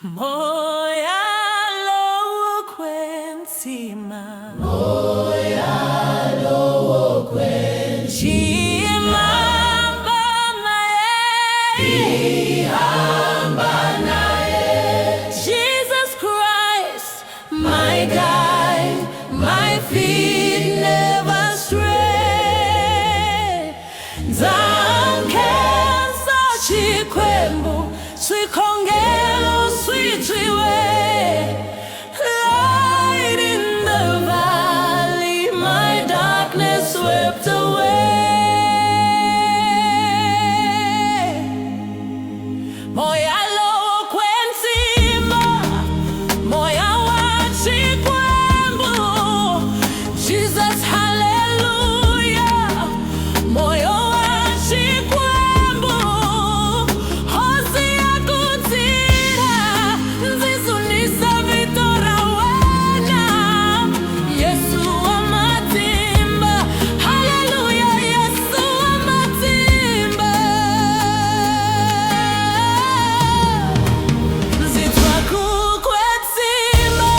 Moya lokwenzima, moya lokwenzima, ihamba naye, Jesus Christ, my guide, my feet never stray. Zamkhenza chikwembu, sikhongelo sithiwe. Light in the valley, my darkness swept away. Moya lokwenzima, moya wachikwembu, Jesus hallelujah. Moya wachikwembu, hosi yakutira, nzizunisa vitora wena. Yesu wa matimba, hallelujah. Yesu wa matimba. Nzitwa kukwetsima,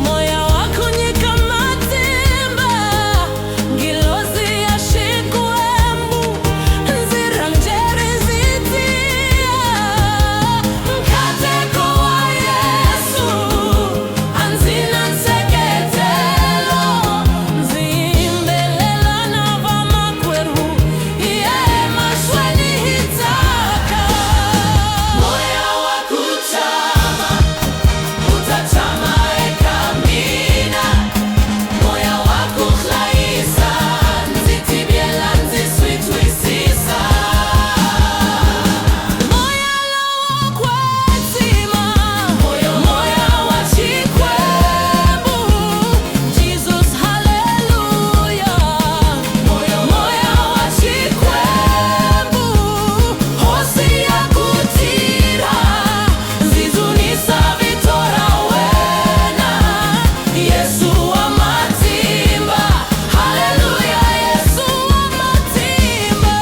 moya wakunyika matimba, ngilozi ya shikwembu, nzira njeri zitia. Mkateko wa Yesu, anzina nseketelo, nzimbelela na vamakweru, iye mashweni hitaka. moya wakutama, utatama ekamina, moya wakuhlaisa, nzitibyela nziswitwisisa. Moya lokwenzima, Moya moya wachikwembu, Jesus hallelujah. Moya Moya wachikwembu, hosi yakutira, nzizunisa vitora wena. Yesu wa matimba, hallelujah. Yesu wa matimba.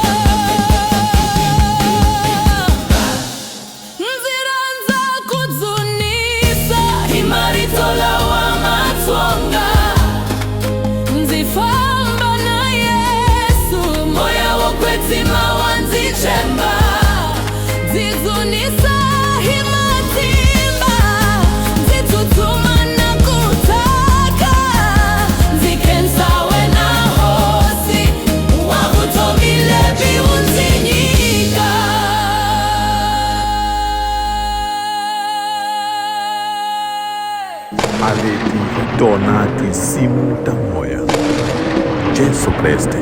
Nzira nza kudzunisa, imaritola wa matsonga, nzifamba na Yesu. Moya wokwetsima wanzichemba, dzidzunisa himatimba, nzitutsuma na kutaka, nzikensa wena hosi, wakutomile biunzinyika. Aveti tornati simu ta moya. Jesu Kriste,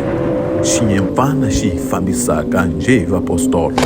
xinhempana xi fambisaka njhevi apostolo.